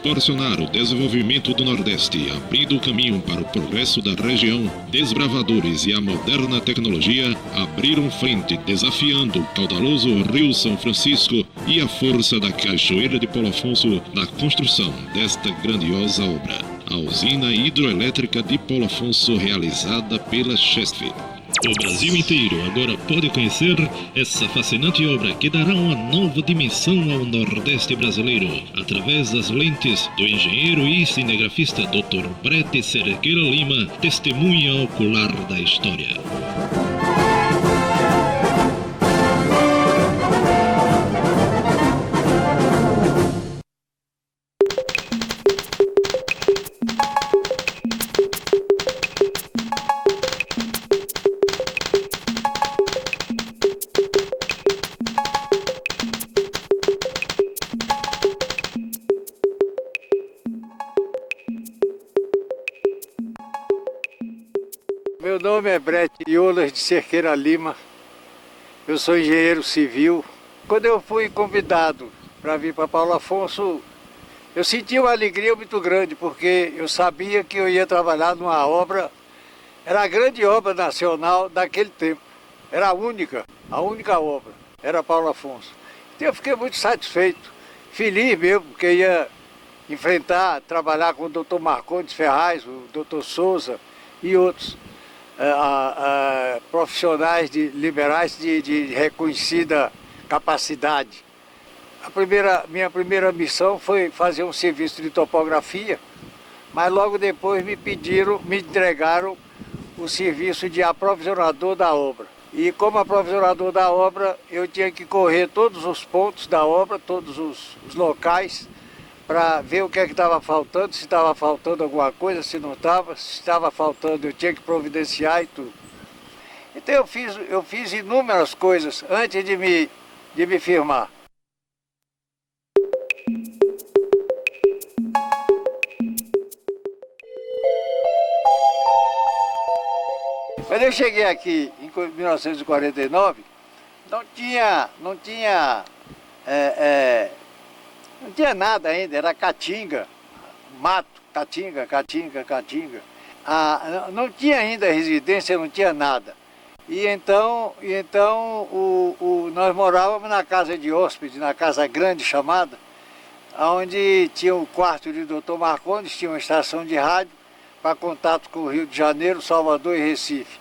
proporcionar o desenvolvimento do Nordeste, abrindo o caminho para o progresso da região, desbravadores e a moderna tecnologia abriram frente, desafiando o caudaloso Rio São Francisco e a força da Cachoeira de Paulo Afonso na construção desta grandiosa obra, a usina hidroelétrica de Paulo Afonso, realizada pela Chesf. O Brasil inteiro agora pode conhecer essa fascinante obra que dará uma nova dimensão ao Nordeste brasileiro, através das lentes do engenheiro e cinegrafista Dr. Brete Cerqueira Lima, testemunha ocular da história. Meu nome é Brete Iolas de Cerqueira Lima, eu sou engenheiro civil. Quando eu fui convidado para vir para Paulo Afonso, eu senti uma alegria muito grande, porque eu sabia que eu ia trabalhar numa obra, era a grande obra nacional daquele tempo, era a única obra, era Paulo Afonso. Então eu fiquei muito satisfeito, feliz mesmo, porque ia trabalhar com o Dr. Marcondes Ferraz, o Dr. Souza e outros. Profissionais liberais de reconhecida capacidade. Minha primeira missão foi fazer um serviço de topografia, mas logo depois me entregaram o serviço de aprovisionador da obra. E como aprovisionador da obra, eu tinha que correr todos os pontos da obra, todos os locais, para ver o que é que estava faltando, se estava faltando alguma coisa, se não estava, se estava faltando eu tinha que providenciar e tudo. Então eu fiz inúmeras coisas antes de me firmar. Quando eu cheguei aqui em 1949, não tinha nada ainda, era caatinga, mato, caatinga. Não tinha ainda residência, não tinha nada. E então nós morávamos na casa de hóspede, na casa grande chamada, onde tinha o quarto de Dr. Marcondes, tinha uma estação de rádio para contato com o Rio de Janeiro, Salvador e Recife.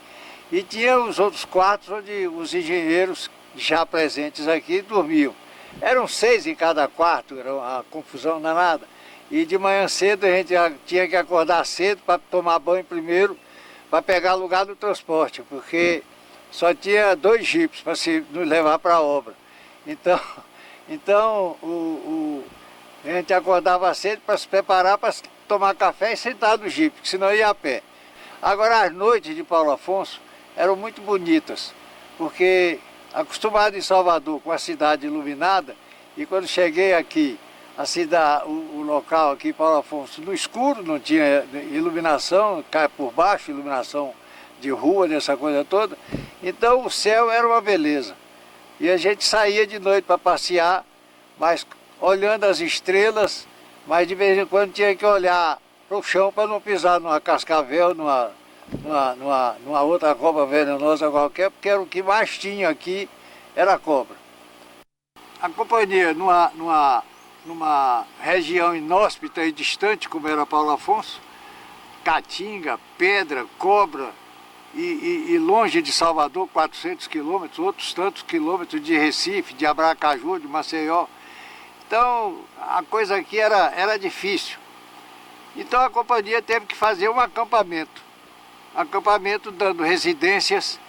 E tinha os outros quartos onde os engenheiros já presentes aqui dormiam. Eram 6 em cada quarto, era uma confusão danada. E de manhã cedo a gente tinha que acordar cedo para tomar banho primeiro, para pegar lugar do transporte, porque só tinha 2 jipes para nos levar para a obra. Então a gente acordava cedo para se preparar para tomar café e sentar no jipe, senão ia a pé. Agora as noites de Paulo Afonso eram muito bonitas, porque acostumado em Salvador com a cidade iluminada, e quando cheguei aqui, o local aqui, Paulo Afonso, no escuro, não tinha iluminação, cai por baixo, iluminação de rua, dessa coisa toda, então o céu era uma beleza. E a gente saía de noite para passear, mas olhando as estrelas, mas de vez em quando tinha que olhar para o chão para não pisar numa cascavel, numa outra cobra venenosa qualquer, porque era o que mais tinha aqui, era a cobra. A companhia, numa região inóspita e distante, como era Paulo Afonso, caatinga, pedra, cobra, e longe de Salvador, 400 quilômetros, outros tantos quilômetros de Recife, de Abracaju, de Maceió. Então, a coisa aqui era difícil. Então a companhia teve que fazer um acampamento dando residências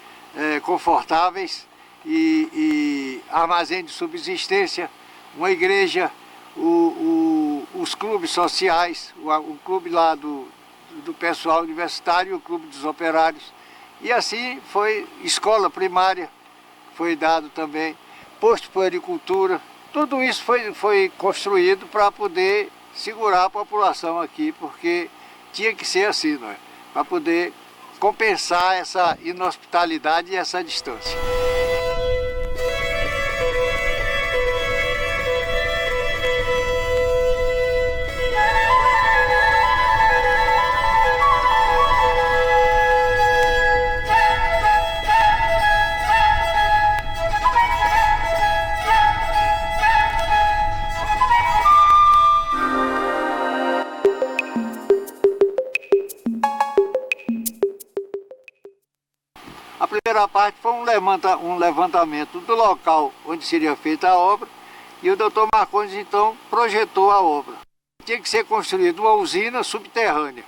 confortáveis e armazém de subsistência, uma igreja, os clubes sociais, o clube lá do pessoal universitário, o clube dos operários. E assim foi escola primária, foi dado também, posto de puericultura. Tudo isso foi construído para poder segurar a população aqui, porque tinha que ser assim, não é? Para poder compensar essa inhospitalidade e essa distância. primeira parte foi um levantamento do local onde seria feita a obra, e o doutor Marcondes então projetou a obra. Tinha que ser construída uma usina subterrânea.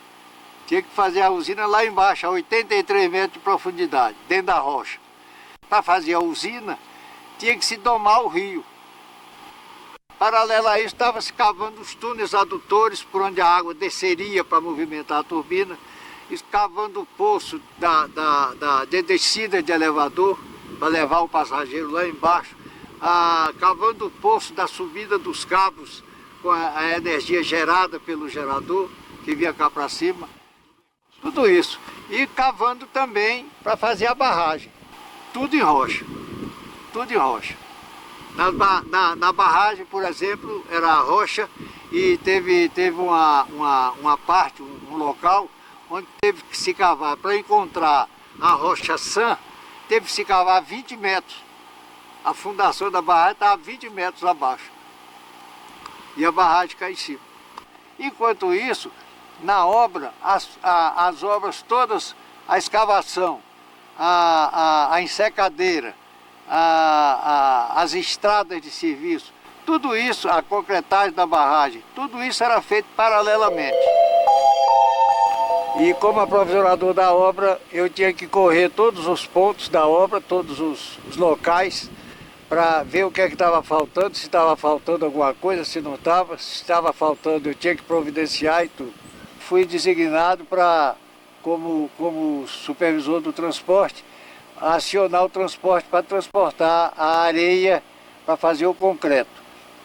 Tinha que fazer a usina lá embaixo, a 83 metros de profundidade, dentro da rocha. Para fazer a usina, tinha que se domar o rio. Paralelo a isso, estava se cavando os túneis adutores por onde a água desceria para movimentar a turbina, escavando o poço de descida de elevador para levar o passageiro lá embaixo, cavando o poço da subida dos cabos com a energia gerada pelo gerador que vinha cá para cima, tudo isso. E cavando também para fazer a barragem, tudo em rocha, tudo em rocha. Na barragem, por exemplo, era a rocha, e teve uma parte, um local, onde teve que se cavar para encontrar a rocha sã, teve que se cavar 20 metros. A fundação da barragem estava 20 metros abaixo. E a barragem cai em cima. Enquanto isso, na obra, as obras todas, a escavação, a ensecadeira, as estradas de serviço, tudo isso, a concretagem da barragem, tudo isso era feito paralelamente. E como aprovisionador da obra, eu tinha que correr todos os pontos da obra, todos os locais, para ver o que é que estava faltando, se estava faltando alguma coisa, se não estava, se estava faltando eu tinha que providenciar e tudo. Fui designado como supervisor do transporte, acionar o transporte para transportar a areia para fazer o concreto.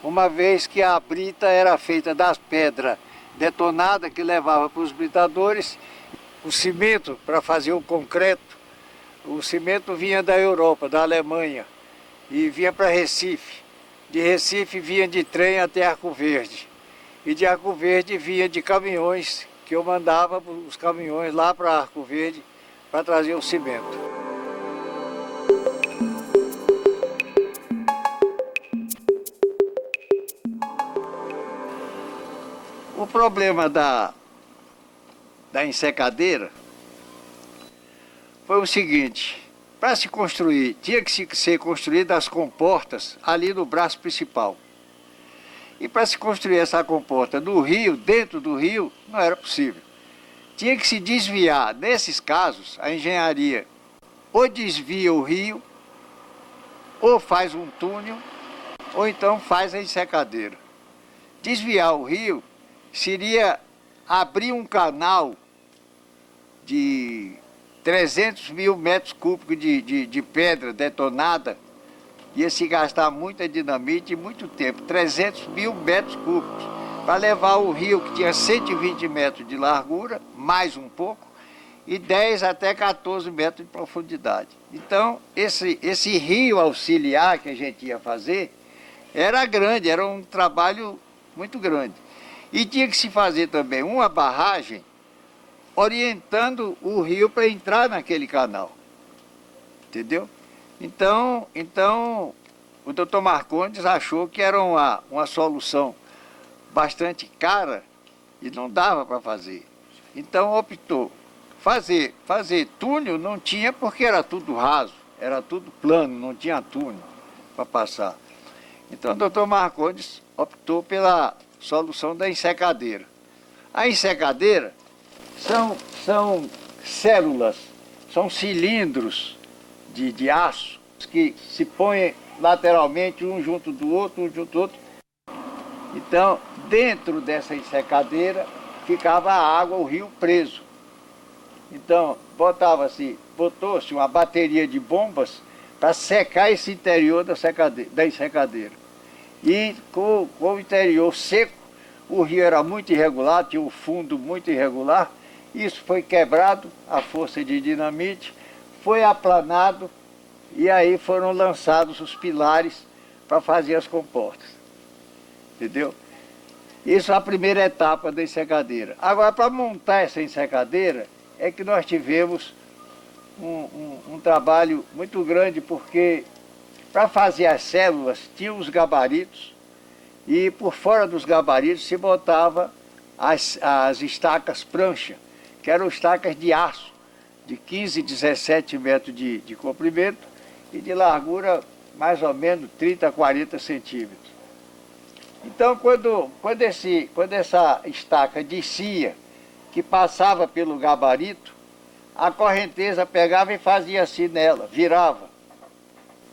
Uma vez que a brita era feita das pedras detonadas que levava para os britadores, o cimento para fazer o concreto, o cimento vinha da Europa, da Alemanha, e vinha para Recife. De Recife vinha de trem até Arco Verde. E de Arco Verde vinha de caminhões, que eu mandava os caminhões lá para Arco Verde para trazer o cimento. O problema da ensecadeira foi o seguinte: para se construir, tinha que ser construída as comportas ali no braço principal. E para se construir essa comporta no rio, dentro do rio, não era possível. Tinha que se desviar. Nesses casos, a engenharia ou desvia o rio, ou faz um túnel, ou então faz a ensecadeira. Desviar o rio seria abrir um canal de 300 mil metros cúbicos de pedra detonada, ia se gastar muita dinamite e muito tempo, 300 mil metros cúbicos, para levar o rio, que tinha 120 metros de largura, mais um pouco, e 10 até 14 metros de profundidade. Então, esse rio auxiliar que a gente ia fazer, era grande, era um trabalho muito grande. E tinha que se fazer também uma barragem orientando o rio para entrar naquele canal, entendeu? Então o doutor Marcondes achou que era uma solução bastante cara e não dava para fazer. Então optou. Fazer túnel não tinha, porque era tudo raso, era tudo plano, não tinha túnel para passar. Então o doutor Marcondes optou pela solução da ensecadeira. A ensecadeira são células, são cilindros de aço que se põem lateralmente um junto do outro, Então, dentro dessa ensecadeira ficava a água, o rio preso. Então, botou-se uma bateria de bombas para secar esse interior da ensecadeira. E com o interior seco, o rio era muito irregular, tinha um fundo muito irregular. Isso foi quebrado, a força de dinamite, foi aplanado e aí foram lançados os pilares para fazer as comportas. Entendeu? Isso é a primeira etapa da ensecadeira. Agora, para montar essa ensecadeira, é que nós tivemos um trabalho muito grande, porque para fazer as células tinha os gabaritos e por fora dos gabaritos se botava as estacas prancha, que eram estacas de aço, de 15, 17 metros de comprimento e de largura mais ou menos 30, 40 centímetros. Então, quando essa estaca descia, que passava pelo gabarito, a correnteza pegava e fazia assim nela, virava,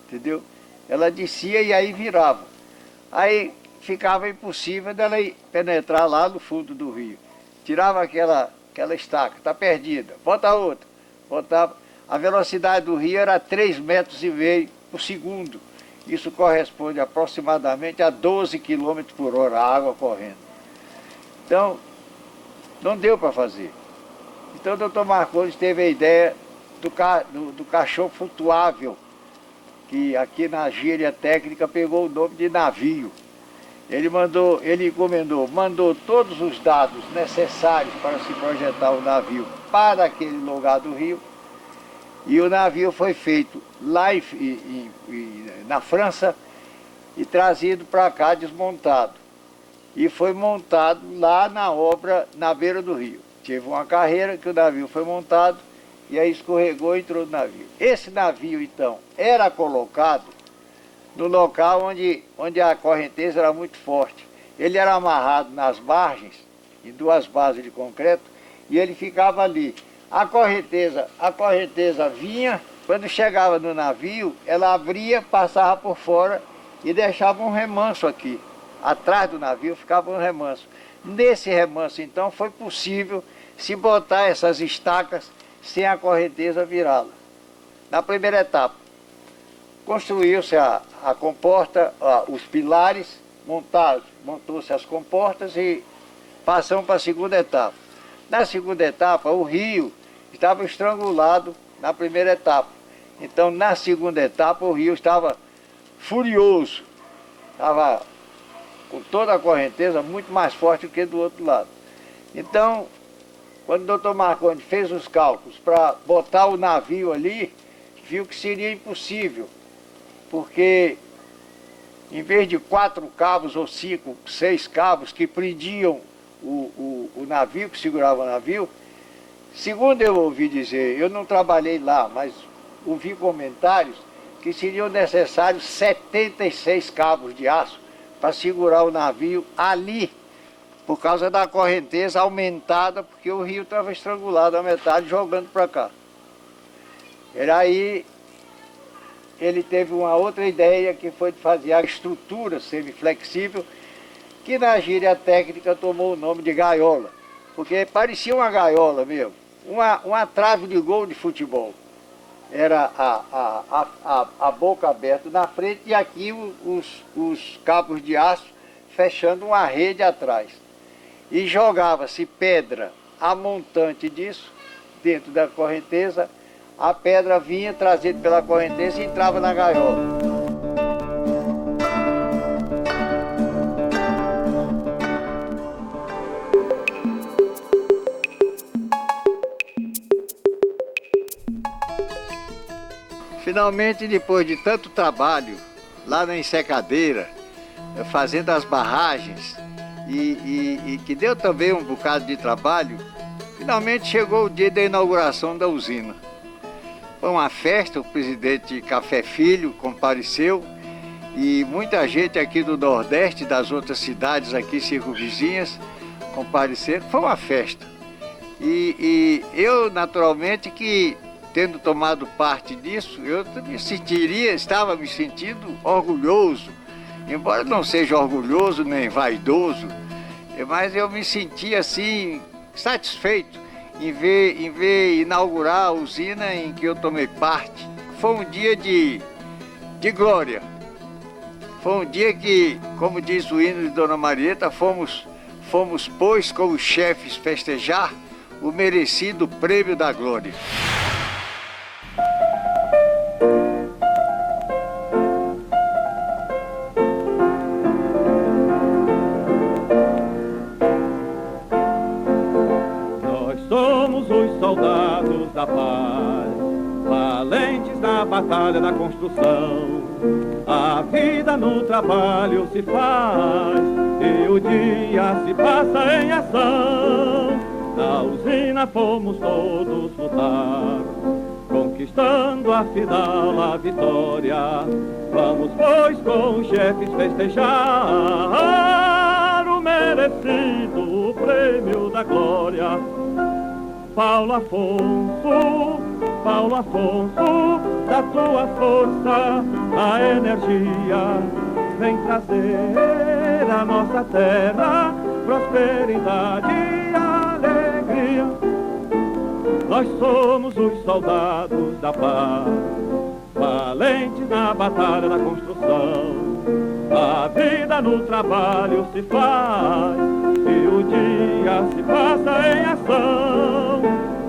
entendeu? Ela descia e aí virava. Aí ficava impossível dela penetrar lá no fundo do rio. Tirava aquela estaca, está perdida, bota outra, botava. A velocidade do rio era 3,5 metros por segundo. Isso corresponde aproximadamente a 12 km por hora, a água correndo. Então, não deu para fazer. Então o doutor Marcondes teve a ideia do caixão flutuável, que aqui na gíria técnica pegou o nome de navio. Ele mandou todos os dados necessários para se projetar o navio para aquele lugar do rio. E o navio foi feito lá na França e trazido para cá desmontado. E foi montado lá na obra, na beira do rio. Teve uma carreira que o navio foi montado e aí escorregou e entrou no navio. Esse navio, então, era colocado no local onde a correnteza era muito forte. Ele era amarrado nas margens, em 2 bases de concreto, e ele ficava ali. A correnteza vinha, quando chegava no navio, ela abria, passava por fora e deixava um remanso aqui. Atrás do navio ficava um remanso. Nesse remanso, então, foi possível se botar essas estacas sem a correnteza virá-la. Na primeira etapa, construiu-se a comporta, os pilares, montou-se as comportas e passamos para a segunda etapa. Na segunda etapa, o rio estava estrangulado na primeira etapa. Então, na segunda etapa, o rio estava furioso. Estava com toda a correnteza muito mais forte do que do outro lado. Então, quando o doutor Marcondes fez os cálculos para botar o navio ali, viu que seria impossível, porque em vez de 4 cabos ou 5, 6 cabos que prendiam o navio, que segurava o navio, segundo eu ouvi dizer, eu não trabalhei lá, mas ouvi comentários que seriam necessários 76 cabos de aço para segurar o navio ali, por causa da correnteza aumentada, porque o rio estava estrangulado a metade, jogando para cá. Aí ele teve uma outra ideia, que foi de fazer a estrutura semiflexível, que na gíria técnica tomou o nome de gaiola, porque parecia uma gaiola mesmo, uma trave de gol de futebol. Era a boca aberta na frente e aqui os cabos de aço fechando uma rede atrás. E jogava-se pedra a montante disso, dentro da correnteza, a pedra vinha trazida pela correnteza e entrava na gaiola. Finalmente, depois de tanto trabalho, lá na ensecadeira, fazendo as barragens, e que deu também um bocado de trabalho, finalmente chegou o dia da inauguração da usina. Foi uma festa, o presidente Café Filho compareceu, e muita gente aqui do Nordeste, das outras cidades aqui circunvizinhas, compareceram. Foi uma festa. E eu, naturalmente, que tendo tomado parte disso, eu estava me sentindo orgulhoso, embora não seja orgulhoso nem vaidoso, mas eu me sentia assim, satisfeito em ver inaugurar a usina em que eu tomei parte. Foi um dia de glória. Foi um dia que, como diz o hino de Dona Marieta, fomos, pois, como chefes festejar o merecido prêmio da glória. Somos os soldados da paz, valentes na batalha da construção. A vida no trabalho se faz e o dia se passa em ação. Na usina fomos todos lutar, conquistando afinal a vitória. Vamos, pois, com os chefes festejar o merecido prêmio da glória. Paulo Afonso, da tua força, a energia vem trazer à nossa terra prosperidade e alegria. Nós somos os soldados da paz, valentes na batalha da construção. A vida no trabalho se faz e o dia se passa em ação.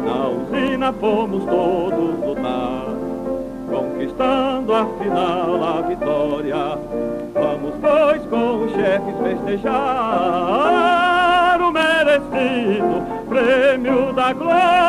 Na usina fomos todos lutar, conquistando afinal a vitória. Vamos, pois, com os chefes festejar o merecido prêmio da glória.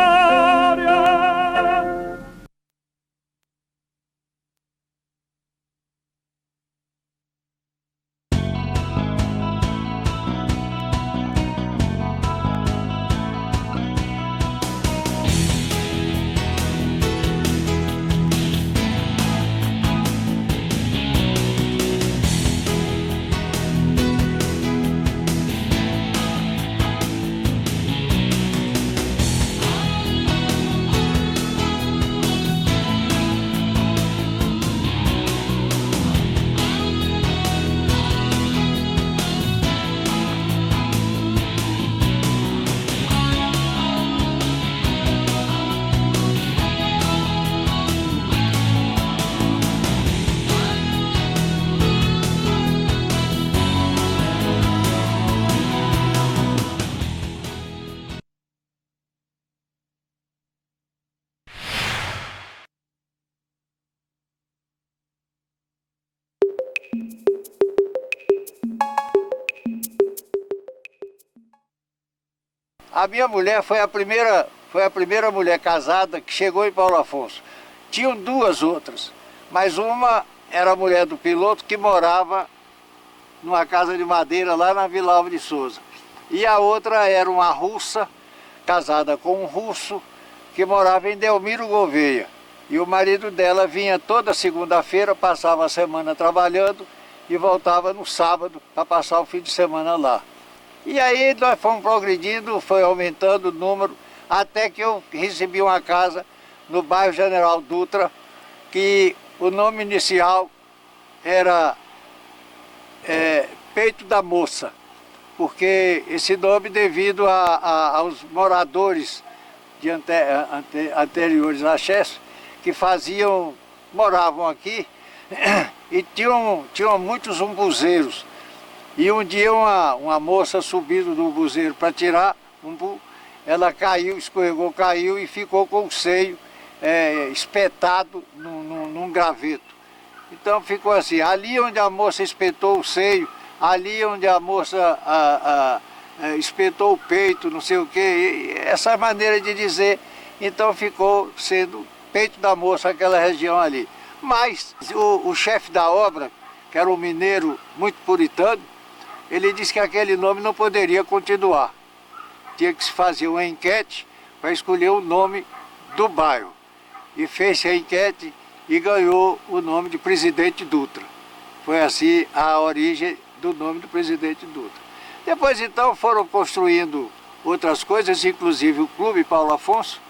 A minha mulher foi a primeira mulher casada que chegou em Paulo Afonso. Tinham duas outras, mas uma era a mulher do piloto que morava numa casa de madeira lá na Vila Alves de Souza. E a outra era uma russa, casada com um russo, que morava em Delmiro Gouveia. E o marido dela vinha toda segunda-feira, passava a semana trabalhando e voltava no sábado para passar o fim de semana lá. E aí nós fomos progredindo, foi aumentando o número, até que eu recebi uma casa no bairro General Dutra, que o nome inicial era Peito da Moça, porque esse nome devido aos moradores de anteriores a Xés, que moravam aqui e tinham muitos umbuzeiros. E um dia uma moça subindo do umbuzeiro para tirar umbu, ela caiu, escorregou, caiu e ficou com o seio espetado num graveto. Então ficou assim, ali onde a moça espetou o seio, ali onde a moça espetou o peito, não sei o quê, essa maneira de dizer, então ficou sendo Peito da Moça aquela região ali. Mas o chefe da obra, que era um mineiro muito puritano, ele disse que aquele nome não poderia continuar. Tinha que se fazer uma enquete para escolher o nome do bairro. E fez a enquete e ganhou o nome de Presidente Dutra. Foi assim a origem do nome do Presidente Dutra. Depois então foram construindo outras coisas, inclusive o Clube Paulo Afonso,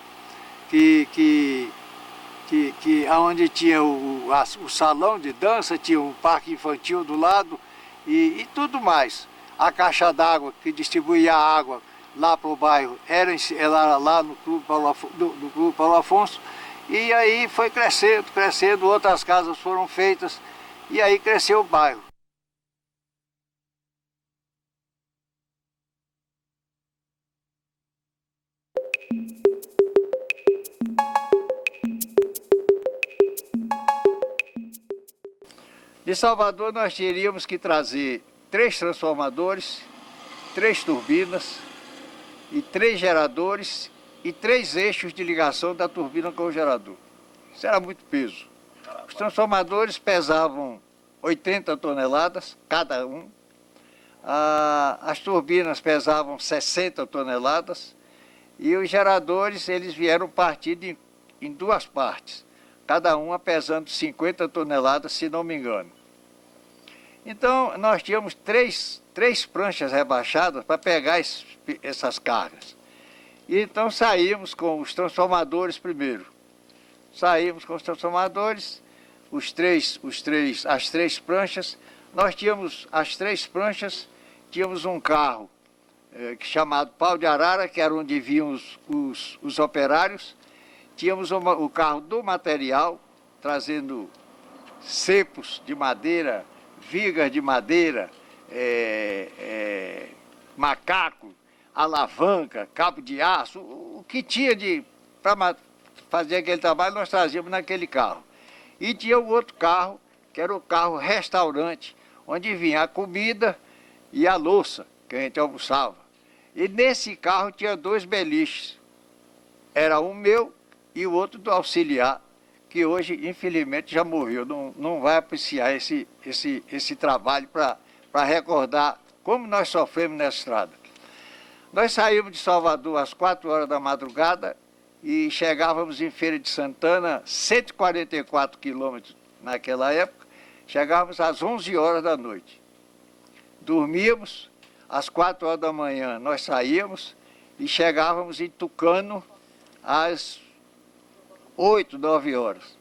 onde tinha o salão de dança, tinha um parque infantil do lado, e tudo mais. A caixa d'água que distribuía a água lá para o bairro era lá no Clube Paulo Afonso. E aí foi crescendo, outras casas foram feitas e aí cresceu o bairro. De Salvador nós teríamos que trazer 3 transformadores, 3 turbinas e 3 geradores e 3 eixos de ligação da turbina com o gerador. Isso era muito peso. Os transformadores pesavam 80 toneladas cada um, as turbinas pesavam 60 toneladas E os geradores, eles vieram partidos em duas partes, cada uma pesando 50 toneladas, se não me engano. Então, nós tínhamos três pranchas rebaixadas para pegar essas cargas. E então saímos com os transformadores primeiro. Saímos com os transformadores, as três pranchas. Nós tínhamos as três pranchas, tínhamos um carro chamado Pau de Arara, que era onde vinham os operários. Tínhamos o carro do material, trazendo cepos de madeira, vigas de madeira, macaco, alavanca, cabo de aço, o que tinha para fazer aquele trabalho nós trazíamos naquele carro. E tinha o outro carro, que era o carro restaurante, onde vinha a comida e a louça, que a gente almoçava. E nesse carro tinha dois beliches. Era um meu e o outro do auxiliar, que hoje, infelizmente, já morreu. Não vai apreciar esse trabalho para recordar como nós sofremos nessa estrada. Nós saímos de Salvador às 4 horas da madrugada e chegávamos em Feira de Santana, 144 quilômetros naquela época, chegávamos às 11 horas da noite. Dormíamos, às 4 horas da manhã nós saíamos e chegávamos em Tucano às 8, 9 horas.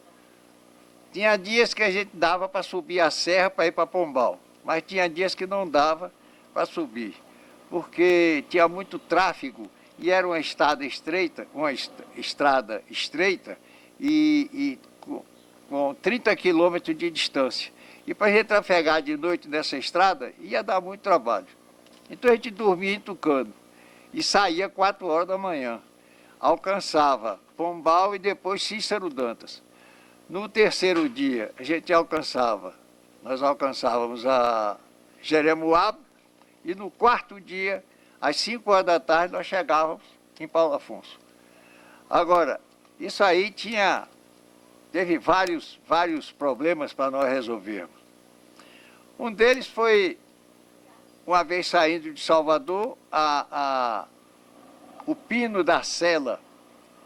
Tinha dias que a gente dava para subir a serra para ir para Pombal, mas tinha dias que não dava para subir, porque tinha muito tráfego e era uma estrada estreita, e com 30 quilômetros de distância. E para a gente trafegar de noite nessa estrada ia dar muito trabalho. Então a gente dormia em Tucano e saía 4 horas da manhã. Alcançava Pombal e depois Cícero Dantas. No terceiro dia nós alcançávamos a Jeremoabo, e no quarto dia, às 5 horas da tarde, nós chegávamos em Paulo Afonso. Agora, isso aí teve vários problemas para nós resolvermos. Um deles foi, uma vez saindo de Salvador, o pino da sela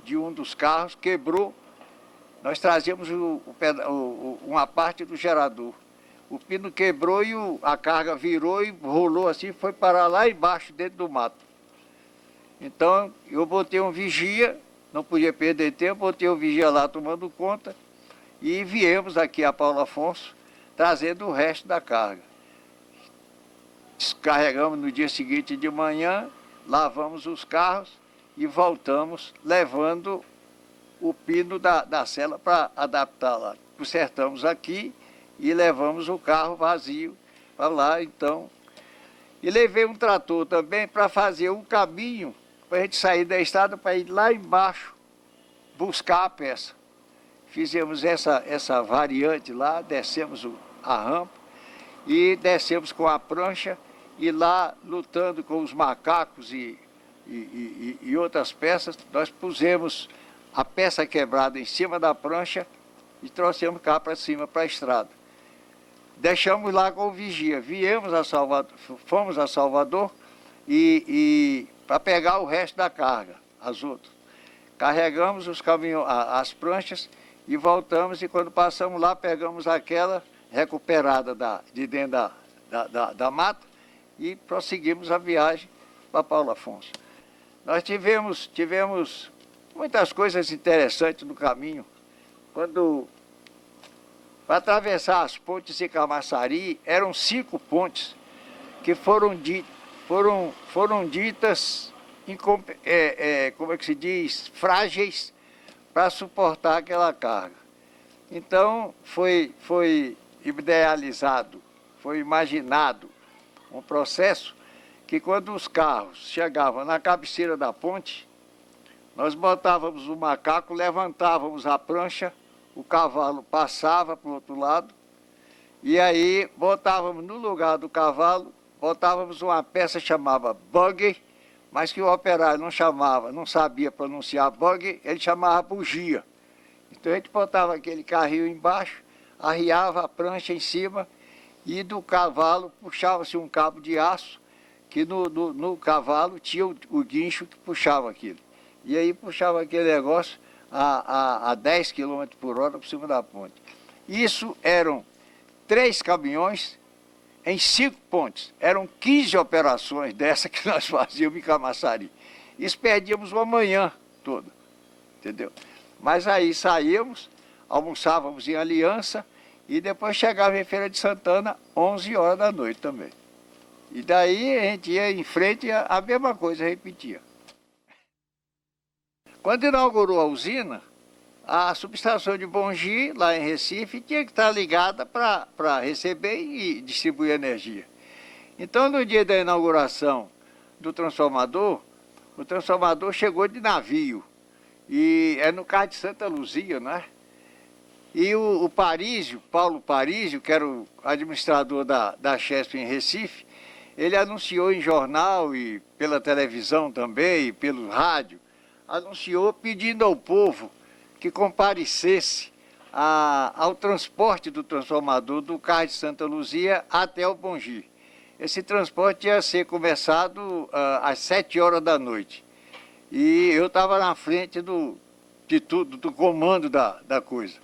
de um dos carros quebrou. Nós trazíamos uma parte do gerador. O pino quebrou e a carga virou e rolou assim, foi parar lá embaixo, dentro do mato. Então, eu botei um vigia, não podia perder tempo, botei um vigia lá tomando conta e viemos aqui a Paulo Afonso, trazendo o resto da carga. Descarregamos no dia seguinte de manhã, lavamos os carros e voltamos levando o pino da sela para adaptar lá. Consertamos aqui e levamos o carro vazio para lá, então. E levei um trator também para fazer um caminho, para a gente sair da estrada, para ir lá embaixo buscar a peça. Fizemos essa variante lá, descemos a rampa e descemos com a prancha e lá, lutando com os macacos e outras peças, nós pusemos a peça quebrada em cima da prancha e trouxemos cá para cima, para a estrada. Deixamos lá com o vigia, fomos a Salvador e para pegar o resto da carga, as outras. Carregamos os caminhões, as pranchas e voltamos, e quando passamos lá, pegamos aquela recuperada de dentro da mata e prosseguimos a viagem para Paulo Afonso. Nós tivemos muitas coisas interessantes no caminho. Para atravessar as pontes de Camaçari, eram 5 pontes que foram ditas, como é que se diz, frágeis para suportar aquela carga. Então, foi idealizado, foi imaginado um processo que, quando os carros chegavam na cabeceira da ponte, nós botávamos o macaco, levantávamos a prancha, o cavalo passava para o outro lado, e aí botávamos no lugar do cavalo, botávamos uma peça que chamava buggy, mas que o operário não sabia pronunciar buggy, ele chamava bugia. Então a gente botava aquele carrinho embaixo, arriava a prancha em cima, e do cavalo puxava-se um cabo de aço, que no cavalo tinha o guincho que puxava aquilo. E aí puxava aquele negócio a 10 km por hora por cima da ponte. Isso eram 3 caminhões em 5 pontes. Eram 15 operações dessa que nós fazíamos em Camaçari. Isso perdíamos uma manhã toda, entendeu? Mas aí saíamos, almoçávamos em Aliança e depois chegava em Feira de Santana 11 horas da noite também. E daí a gente ia em frente e a mesma coisa repetia. Quando inaugurou a usina, a subestação de Bongi, lá em Recife, tinha que estar ligada para receber e distribuir energia. Então, no dia da inauguração do transformador, o transformador chegou de navio. E é no Cais de Santa Luzia, né? E o Parísio, Paulo Parísio, que era o administrador da Chesf em Recife, ele anunciou em jornal e pela televisão também, e pelo rádio, anunciou pedindo ao povo que comparecesse ao transporte do transformador do Cais de Santa Luzia até o Bongi. Esse transporte ia ser começado às 7 horas da noite. E eu estava na frente do comando da coisa.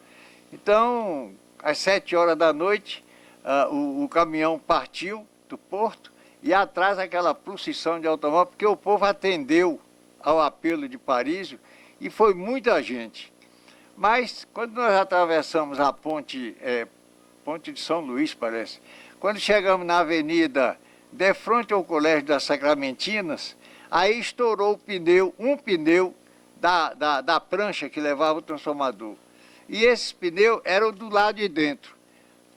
Então, às 7 horas da noite, o caminhão partiu do porto e atrás aquela procissão de automóvel, porque o povo atendeu ao apelo de Parísio e foi muita gente. Mas quando nós atravessamos a ponte de São Luís, parece, quando chegamos na avenida de frente ao Colégio das Sacramentinas, aí estourou o pneu, um pneu da prancha que levava o transformador. E esse pneu era do lado de dentro.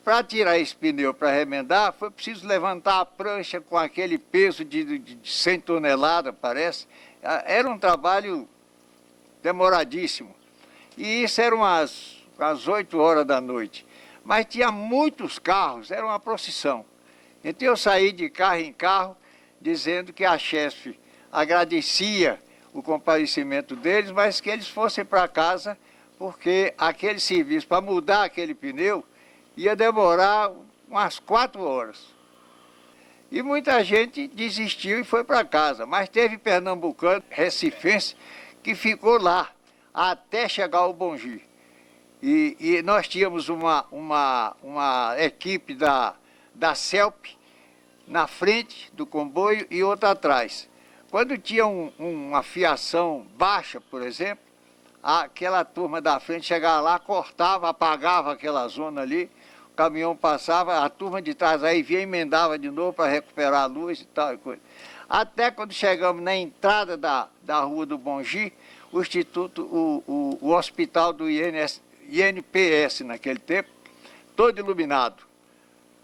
Para tirar esse pneu para remendar, foi preciso levantar a prancha com aquele peso de 100 toneladas, parece. Era um trabalho demoradíssimo. E isso eram às 8 horas da noite. Mas tinha muitos carros, era uma procissão. Então eu saí de carro em carro, dizendo que a Chesf agradecia o comparecimento deles, mas que eles fossem para casa, porque aquele serviço, para mudar aquele pneu, ia demorar umas 4 horas. E muita gente desistiu e foi para casa, mas teve pernambucano, recifense, que ficou lá, até chegar ao Bongi. E nós tínhamos uma equipe da CELP na frente do comboio e outra atrás. Quando tinha uma fiação baixa, por exemplo, aquela turma da frente chegava lá, cortava, apagava aquela zona ali, o caminhão passava, a turma de trás aí vinha e emendava de novo para recuperar a luz e tal e coisa. Até quando chegamos na entrada da rua do Bongi, o instituto, o hospital do INPS naquele tempo, todo iluminado.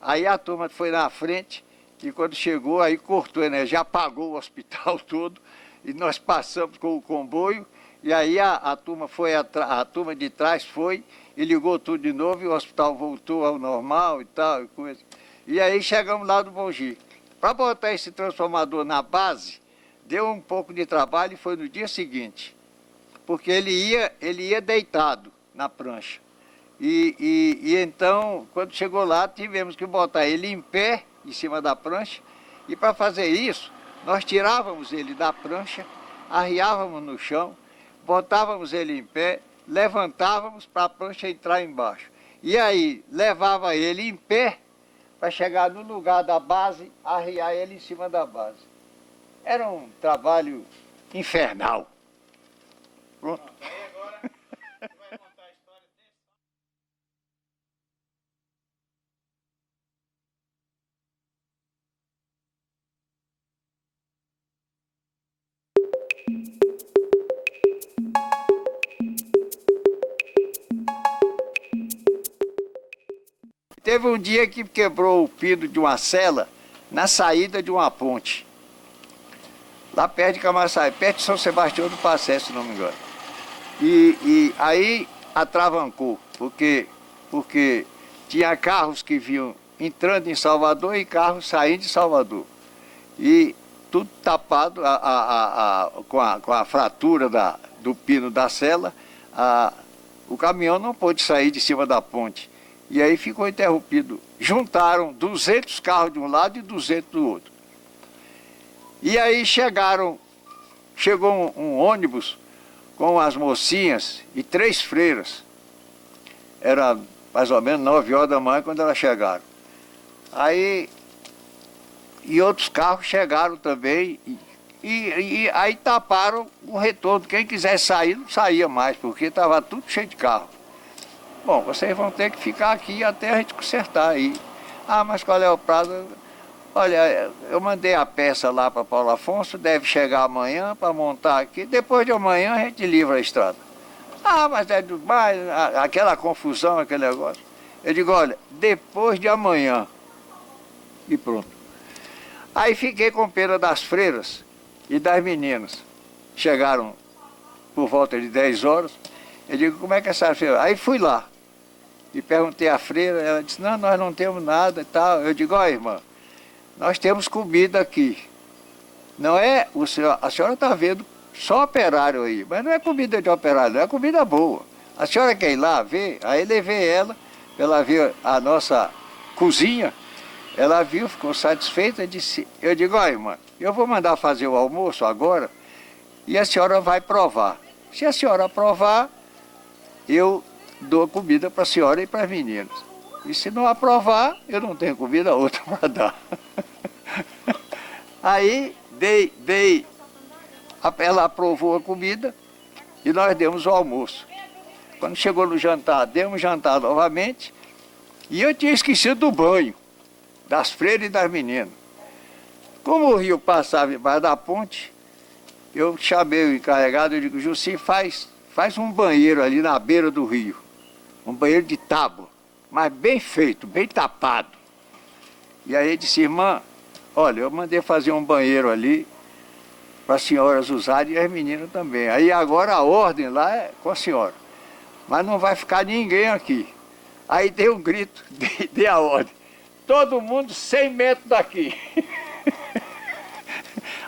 Aí a turma foi na frente e quando chegou, aí cortou a energia, apagou o hospital todo e nós passamos com o comboio e aí a turma turma de trás foi e ligou tudo de novo e o hospital voltou ao normal e tal e coisa. E aí chegamos lá do Bongi. Para botar esse transformador na base, deu um pouco de trabalho e foi no dia seguinte, porque ele ia deitado na prancha. E então, quando chegou lá, tivemos que botar ele em pé, em cima da prancha, e para fazer isso, nós tirávamos ele da prancha, arriávamos no chão, botávamos ele em pé, levantávamos para a prancha entrar embaixo. E aí, levava ele em pé, para chegar no lugar da base, arriar ele em cima da base. Era um trabalho infernal. Pronto. Aí agora você vai contar a história desse. Teve um dia que quebrou o pino de uma cela na saída de uma ponte. Lá perto de Camaçari, perto de São Sebastião do Passé, se não me engano. E aí atravancou, porque tinha carros que vinham entrando em Salvador e carros saindo de Salvador. E tudo tapado com a fratura do pino da cela, o caminhão não pôde sair de cima da ponte. E aí ficou interrompido. Juntaram 200 carros de um lado e 200 do outro. E aí chegou um ônibus com as mocinhas e 3 freiras. Era mais ou menos 9 horas da manhã quando elas chegaram. Aí, e outros carros chegaram também, e aí taparam o retorno. Quem quisesse sair, não saía mais, porque estava tudo cheio de carro. Bom, vocês vão ter que ficar aqui até a gente consertar aí. Ah, mas qual é o prazo? Olha, eu mandei a peça lá para Paulo Afonso, deve chegar amanhã para montar aqui. Depois de amanhã a gente livra a estrada. Ah, mas é demais, aquela confusão, aquele negócio. Eu digo, olha, depois de amanhã. E pronto. Aí fiquei com pena das freiras e das meninas. Chegaram por volta de 10 horas. Eu digo, como é que é essa freira? Aí fui lá e perguntei à freira, ela disse, não, nós não temos nada e tal. Eu digo, ó irmã, nós temos comida aqui. Não é, a senhora está vendo só operário aí, mas não é comida de operário, não é comida boa. A senhora quer ir lá ver? Aí levei ela viu a nossa cozinha, ela viu, ficou satisfeita, disse, eu digo, ó irmã, eu vou mandar fazer o almoço agora e a senhora vai provar. Se a senhora provar, eu dou comida para a senhora e para as meninas. E se não aprovar, eu não tenho comida outra para dar. Aí ela aprovou a comida e nós demos o almoço. Quando chegou no jantar, demos jantar novamente e eu tinha esquecido do banho, das freiras e das meninas. Como o rio passava embaixo da ponte, eu chamei o encarregado e digo, Jussi, faz um banheiro ali na beira do rio. Um banheiro de tábua, mas bem feito, bem tapado. E aí ele disse, irmã, olha, eu mandei fazer um banheiro ali para as senhoras usarem e as meninas também. Aí agora a ordem lá é com a senhora. Mas não vai ficar ninguém aqui. Aí dei um grito, dei a ordem. Todo mundo 100 metros daqui.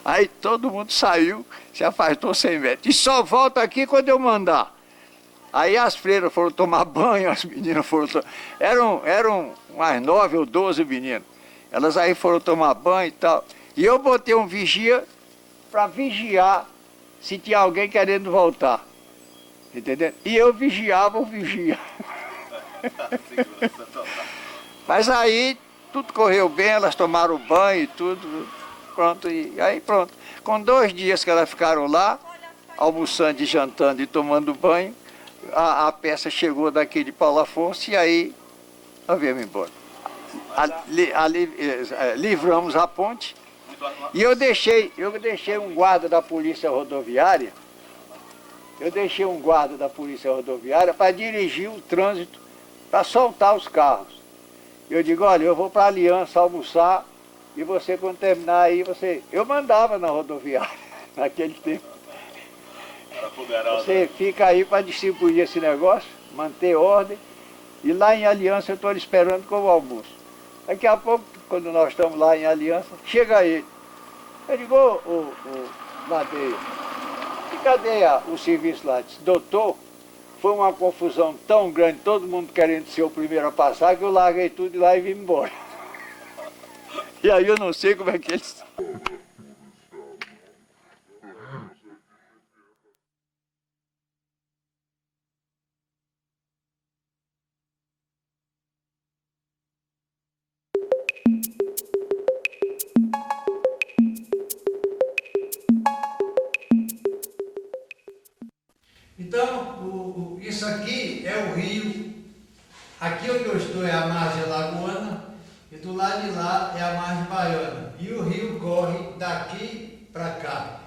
Aí todo mundo saiu, se afastou 100 metros. E só volta aqui quando eu mandar. Aí as freiras foram tomar banho, as meninas foram tomar... Eram umas 9 ou 12 meninas. Elas aí foram tomar banho e tal. E eu botei um vigia para vigiar se tinha alguém querendo voltar. Entendeu? E eu vigiava o vigia. Mas aí tudo correu bem, elas tomaram banho e tudo. Pronto, e aí pronto. Com 2 dias que elas ficaram lá, almoçando e jantando e tomando banho, a peça chegou daqui de Paulo Afonso e aí nós viemos embora. Livramos a ponte e eu deixei um guarda da polícia rodoviária, para dirigir o trânsito, para soltar os carros. Eu digo, olha, eu vou para a Aliança almoçar e você quando terminar aí, eu mandava na rodoviária naquele tempo. Você fica aí para distribuir esse negócio, manter ordem, e lá em Aliança eu estou esperando com o almoço. Daqui a pouco, quando nós estamos lá em Aliança, chega ele. Eu digo, ô Madeira, e cadê o serviço lá? Disse, doutor, foi uma confusão tão grande, todo mundo querendo ser o primeiro a passar, que eu larguei tudo lá e vim embora. E aí eu não sei como é que eles... Então, isso aqui é o rio. Aqui onde eu estou é a margem alagoana e do lado de lá é a margem baiana. E o rio corre daqui para cá.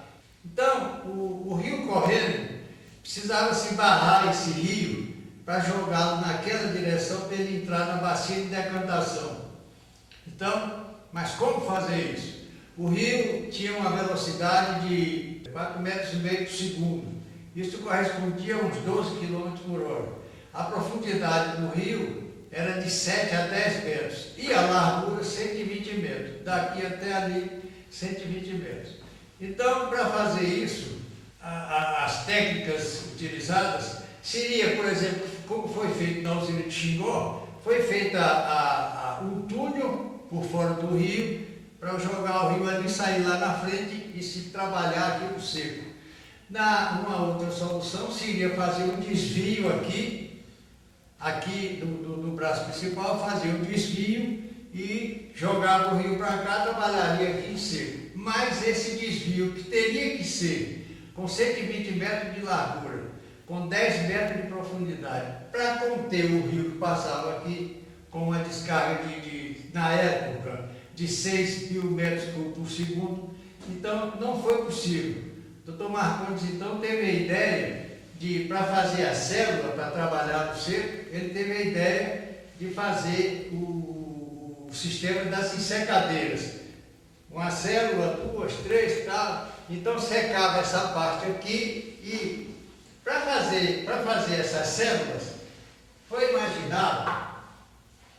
Então, o rio correndo, precisava se barrar esse rio para jogá-lo naquela direção para ele entrar na bacia de decantação. Então, mas como fazer isso? O rio tinha uma velocidade de 4,5 metros por segundo. Isso correspondia a uns 12 km por hora. A profundidade do rio era de 7 a 10 metros e a largura 120 metros. Daqui até ali, 120 metros. Então, para fazer isso, as técnicas utilizadas seria, por exemplo, como foi feito na usina de Xingó, foi feita um túnel por fora do rio para jogar o rio ali, sair lá na frente e se trabalhar aqui no seco. Uma outra solução seria fazer um desvio aqui do braço principal, fazer um desvio e jogar o rio para cá, trabalharia aqui em seco. Mas esse desvio, que teria que ser com 120 metros de largura, com 10 metros de profundidade, para conter o rio que passava aqui com uma descarga na época, de 6 mil metros por segundo, então não foi possível. O Dr. Marcondes então teve a ideia para fazer a célula, para trabalhar no seco, ele teve a ideia de fazer o sistema das ensecadeiras. Uma célula, 2, 3, tal. Então secava essa parte aqui e para fazer essas células, foi imaginado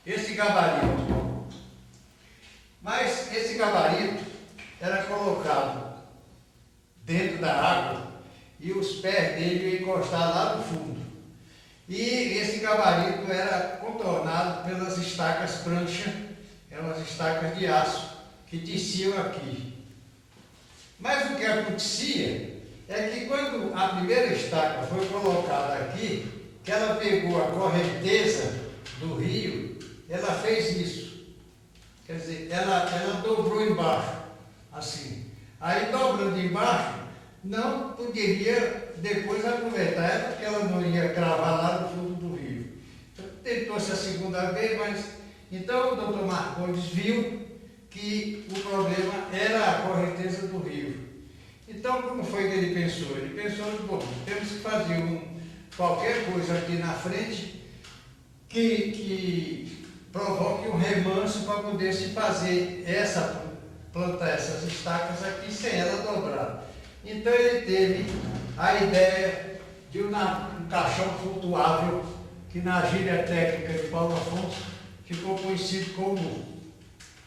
esse gabarito. Mas esse gabarito era colocado dentro da água e os pés dele iam encostar lá no fundo. E esse gabarito era contornado pelas estacas prancha, eram as estacas de aço que desciam aqui. Mas o que acontecia é que quando a primeira estaca foi colocada aqui, que ela pegou a correnteza do rio, ela fez isso. Quer dizer, ela dobrou embaixo, assim. Aí dobrando embaixo, não poderia depois aproveitar ela, porque ela não ia cravar lá no fundo do rio. Então, tentou-se a segunda vez, mas então o Dr. Marcondes viu que o problema era a correnteza do rio. Então, como foi que ele pensou? Ele pensou, bom, temos que fazer qualquer coisa aqui na frente que provoque um remanso para poder se fazer plantar essas estacas aqui sem ela dobrar. Então ele teve a ideia de um caixão flutuável, que na gíria técnica de Paulo Afonso ficou conhecido como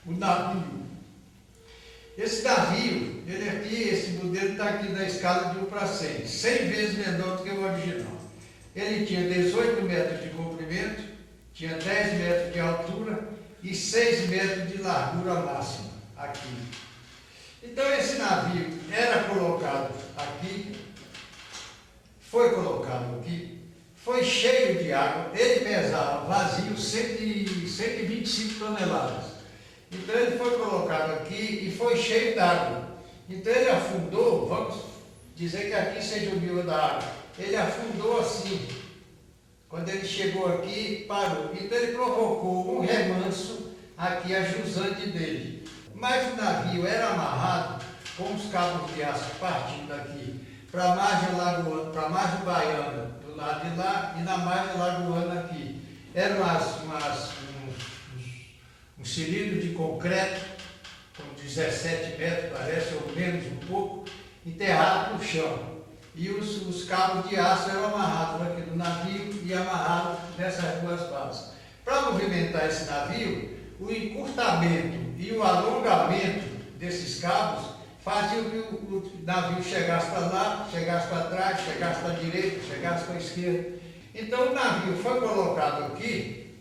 o navio. Esse navio, esse modelo está aqui na escala de 1 para 100, 100 vezes menor do que o original. Ele tinha 18 metros de comprimento, tinha 10 metros de altura e 6 metros de largura máxima aqui. Então esse navio era colocado aqui, foi colocado aqui, foi cheio de água, ele pesava vazio 125 toneladas. Então ele foi colocado aqui e foi cheio d'água. Então ele afundou, vamos dizer que aqui seja o nível da água, ele afundou assim. Quando ele chegou aqui, parou. Então ele provocou um remanso aqui a jusante dele. Mas o navio era amarrado com os cabos de aço partindo daqui para a margem lagoana, para a margem baiana do lado de lá e na margem lagoana aqui. Eram um cilindro de concreto com 17 metros, parece, ou menos um pouco, enterrado no chão. E os cabos de aço eram amarrados aqui no navio e amarrados nessas duas bases. Para movimentar esse navio, o encurtamento e o alongamento desses cabos faziam que o navio chegasse para lá, chegasse para trás, chegasse para a direita, chegasse para a esquerda. Então o navio foi colocado aqui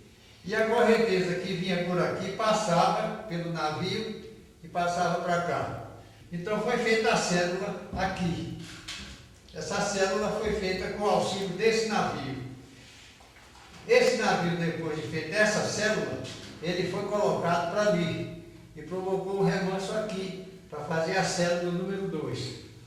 e a correnteza que vinha por aqui passava pelo navio e passava para cá. Então foi feita a célula aqui. Essa célula foi feita com o auxílio desse navio. Esse navio, depois de feita essa célula, ele foi colocado para ali e provocou um remanso aqui, para fazer a célula número 2.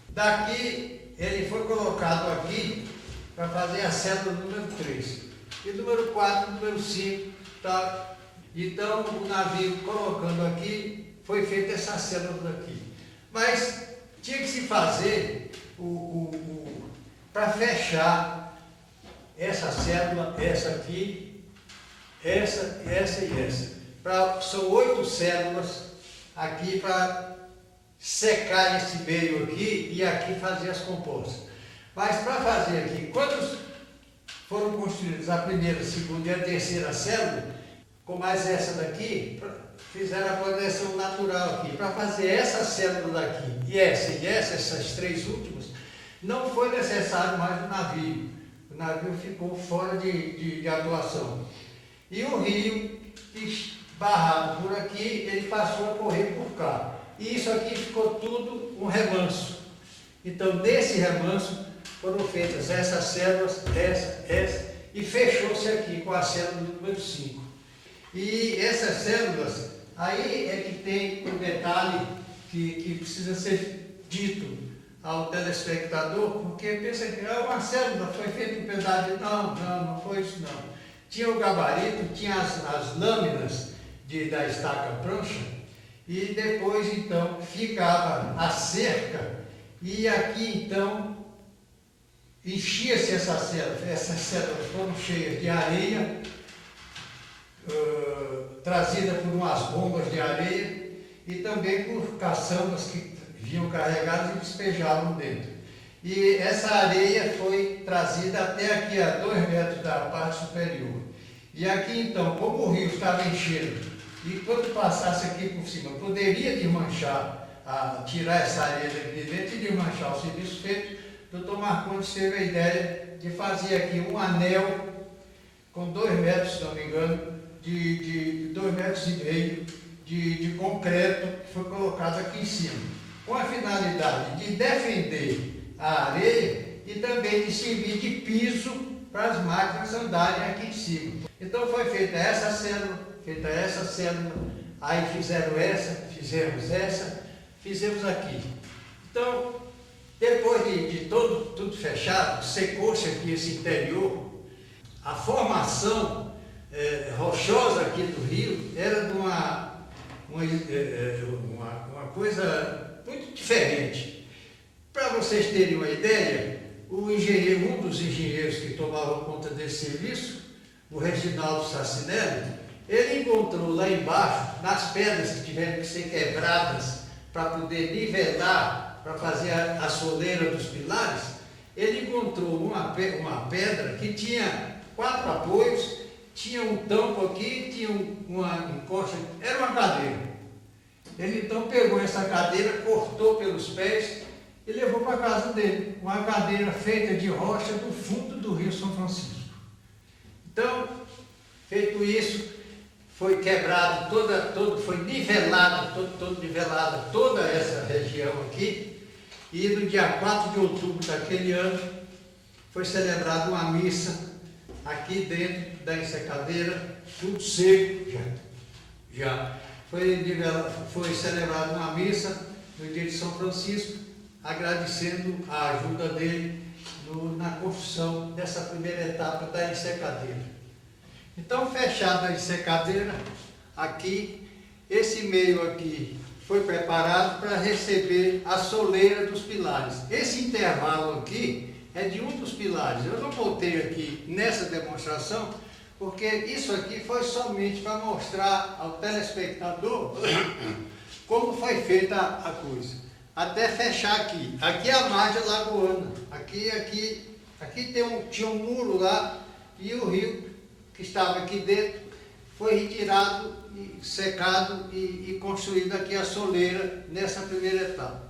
Daqui, ele foi colocado aqui para fazer a célula número 3. E número 4, número 5, tá? Então, o navio colocando aqui, foi feita essa célula daqui. Mas tinha que se fazer para fechar essa célula, essa aqui, essa e essa. São 8 células aqui para secar esse meio aqui e aqui fazer as compostas. Mas para fazer aqui, quando foram construídas a primeira, a segunda e a terceira célula, com mais essa daqui, fizeram a proteção natural aqui. Para fazer essa célula daqui e essas 3 últimas, não foi necessário mais o navio. O navio ficou fora de atuação. E o rio, barrado por aqui, ele passou a correr por cá. E isso aqui ficou tudo um remanso. Então, nesse remanso, foram feitas essas células, essa, e fechou-se aqui com a célula número 5. E essas células, aí é que tem um detalhe que precisa ser dito ao telespectador, porque pensa que uma célula foi feita um pedaço de... Não foi isso não. Tinha o gabarito, tinha as lâminas da estaca prancha, e depois então ficava a cerca, e aqui então enchia-se essa célula. Essas células foram cheias de areia, trazida por umas bombas de areia, e também por caçambas que vinham carregadas e despejavam dentro. E essa areia foi trazida até aqui a 2 metros da parte superior. E aqui então, como o rio estava enchendo, e quando passasse aqui por cima, poderia desmanchar, tirar essa areia daqui de dentro e desmanchar o serviço feito, o Dr. Marcondes teve a ideia de fazer aqui um anel com 2 metros, se não me engano, de 2,5 metros de concreto que foi colocado aqui em cima, com a finalidade de defender a areia e também de servir de piso para as máquinas andarem aqui em cima. Então foi feita essa célula, aí fizeram essa, fizemos aqui. Então, depois de tudo fechado, secou-se aqui esse interior, a formação rochosa aqui do rio era de uma coisa muito diferente. Para vocês terem uma ideia, um dos engenheiros que tomava conta desse serviço, o Reginaldo Sacinelli, ele encontrou lá embaixo, nas pedras que tiveram que ser quebradas para poder nivelar, para fazer a soleira dos pilares, ele encontrou uma pedra que tinha 4 apoios, tinha um tampo aqui, tinha uma encosta, era uma cadeira. Ele então pegou essa cadeira, cortou pelos pés e levou para a casa dele, uma cadeira feita de rocha do fundo do Rio São Francisco. Então, feito isso, foi quebrado, foi nivelada toda essa região aqui, e no dia 4 de outubro daquele ano, foi celebrada uma missa aqui dentro da ensecadeira, tudo seco já. Foi celebrada uma missa no dia de São Francisco, agradecendo a ajuda dele na construção dessa primeira etapa da ensecadeira. Então, fechada a ensecadeira, aqui, esse meio aqui foi preparado para receber a soleira dos pilares. Esse intervalo aqui é de um dos pilares. Eu não botei aqui nessa demonstração, porque isso aqui foi somente para mostrar ao telespectador como foi feita a coisa. Até fechar aqui. Aqui é a margem lagoana. Aqui tinha um muro lá, e o rio que estava aqui dentro foi retirado, secado e construído aqui a soleira nessa primeira etapa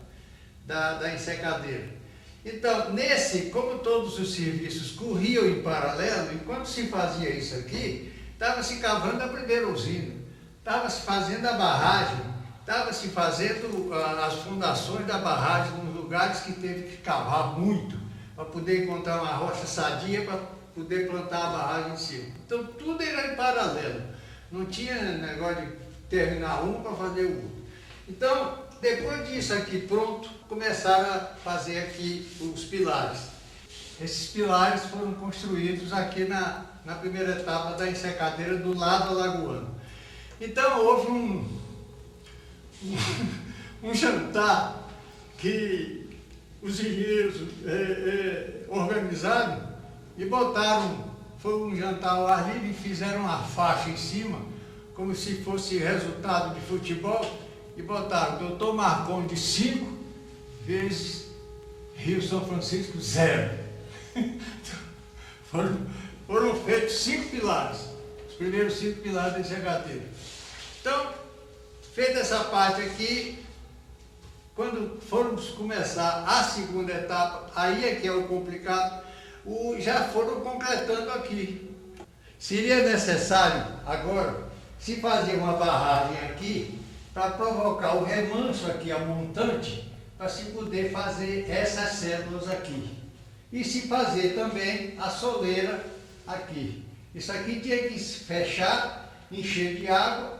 da ensecadeira. Então, como todos os serviços corriam em paralelo, enquanto se fazia isso aqui, estava se cavando a primeira usina, estava se fazendo a barragem, estava se fazendo as fundações da barragem nos lugares que teve que cavar muito para poder encontrar uma rocha sadia para poder plantar a barragem em cima. Então tudo era em paralelo, não tinha negócio de terminar um para fazer o outro. Então, depois disso aqui pronto, começaram a fazer aqui os pilares. Esses pilares foram construídos aqui na primeira etapa da ensecadeira do lado alagoano. Então houve um jantar que os engenheiros organizaram e botaram, foi um jantar ao ar livre, e fizeram uma faixa em cima, como se fosse resultado de futebol, e botaram Dr. Marcondes 5 vezes Rio São Francisco 0. Foram feitos 5 pilares, os primeiros 5 pilares da ensecadeira. Então, feita essa parte aqui, quando formos começar a segunda etapa, aí é que é o complicado, já foram concretando aqui. Seria necessário agora se fazer uma barragem aqui para provocar o remanso aqui, a montante, para se poder fazer essas células aqui. E se fazer também a soleira aqui. Isso aqui tinha que fechar, encher de água,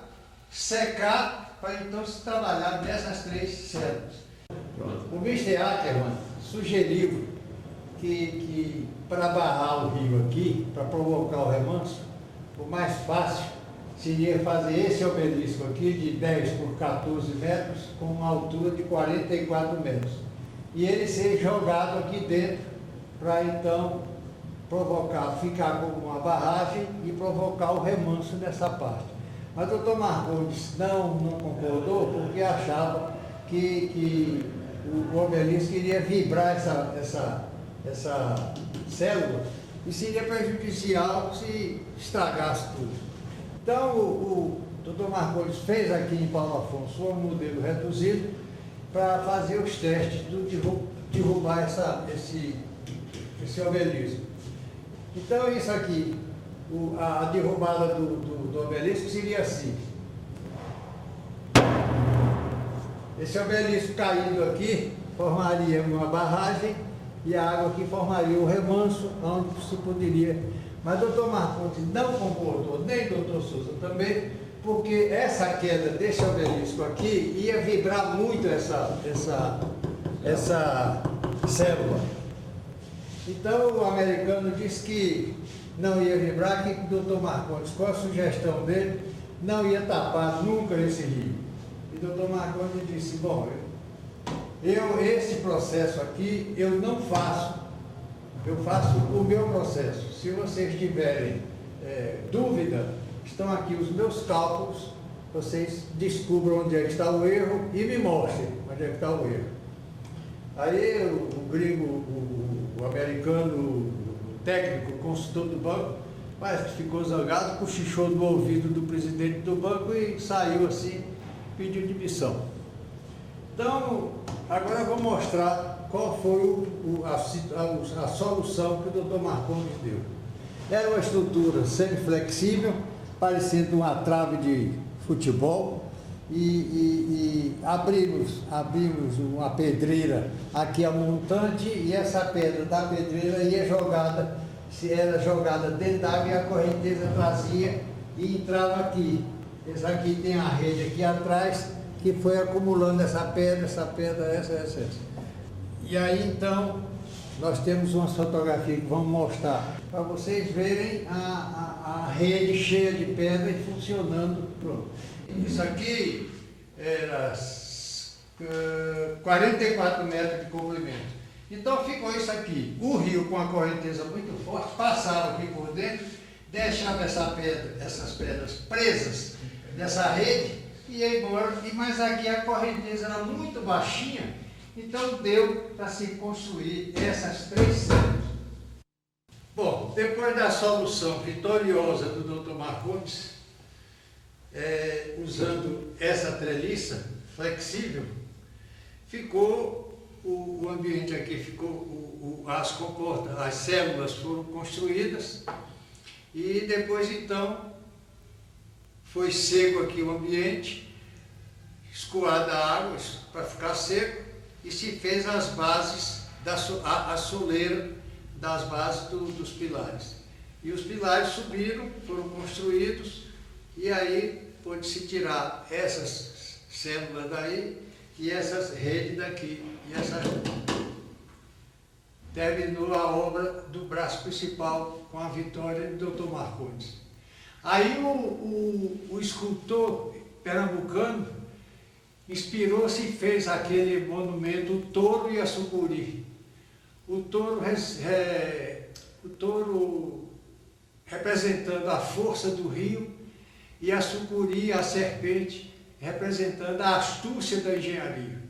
secar, para então se trabalhar nessas 3 células. O Mr. Ackerman sugeriu que para barrar o rio aqui, para provocar o remanso, o mais fácil seria fazer esse obelisco aqui de 10 por 14 metros com uma altura de 44 metros. E ele ser jogado aqui dentro para então provocar, ficar como uma barragem e provocar o remanso nessa parte. Mas o Dr. Marcondes não concordou porque achava que o obelisco iria vibrar essa célula e seria prejudicial se estragasse tudo. Então o Dr. Marcondes fez aqui em Paulo Afonso um modelo reduzido para fazer os testes de derrubar esse obelisco. Então isso aqui, a derrubada do obelisco seria assim. Esse obelisco caído aqui formaria uma barragem e a água aqui formaria o remanso, onde se poderia. Mas o Dr. Marcondes não concordou, nem o Dr. Souza também, porque essa queda desse obelisco aqui ia vibrar muito essa célula. Então o americano disse que não ia vibrar, que o Dr. Marcondes, com a sugestão dele, não ia tapar nunca esse rio. E o Dr. Marcondes disse, bom, esse processo aqui eu não faço, eu faço o meu processo. Se vocês tiverem dúvida, estão aqui os meus cálculos, vocês descubram onde é que está o erro e me mostrem onde é que está o erro. Aí o gringo, o americano, o técnico, o consultor do banco, parece que ficou zangado, cochichou no ouvido do presidente do banco e saiu assim, pediu demissão. Então, agora eu vou mostrar qual foi a solução que o Dr. Marcondes deu. Era uma estrutura semiflexível, parecendo uma trave de futebol, e abrimos uma pedreira aqui a montante, e essa pedra da pedreira era jogada dentro da água e a correnteza trazia e entrava aqui. Esse aqui tem a rede aqui atrás, que foi acumulando essa pedra, essa. E aí então, nós temos umas fotografias que vamos mostrar, para vocês verem a rede cheia de pedra e funcionando. Pronto. Isso aqui era 44 metros de comprimento. Então ficou isso aqui. O rio com a correnteza muito forte passava aqui por dentro, deixava essas pedras presas nessa rede e ia embora. Mas aqui a correnteza era muito baixinha, então deu para se construir essas 3 células. Bom, depois da solução vitoriosa do Dr. Marcondes, usando essa treliça flexível, ficou o ambiente aqui, ficou as células foram construídas e depois então foi seco aqui o ambiente, escoada a água para ficar seco e se fez as bases, a soleira das bases dos pilares. E os pilares subiram, foram construídos e aí pôde-se tirar essas células daí e essas redes daqui. Terminou a obra do braço principal com a vitória do Dr. Marcondes. Aí o escultor pernambucano inspirou-se e fez aquele monumento, o touro e a sucuri. O touro representando a força do rio e a sucuri, a serpente, representando a astúcia da engenharia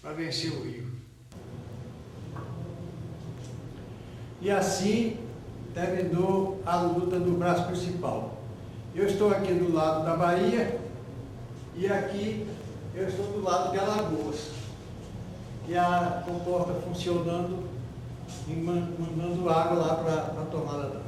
para vencer o rio. E assim terminou a luta do braço principal. Eu estou aqui do lado da Bahia e aqui eu estou do lado de Alagoas. E a comporta funcionando e mandando água lá para a tomada d'água.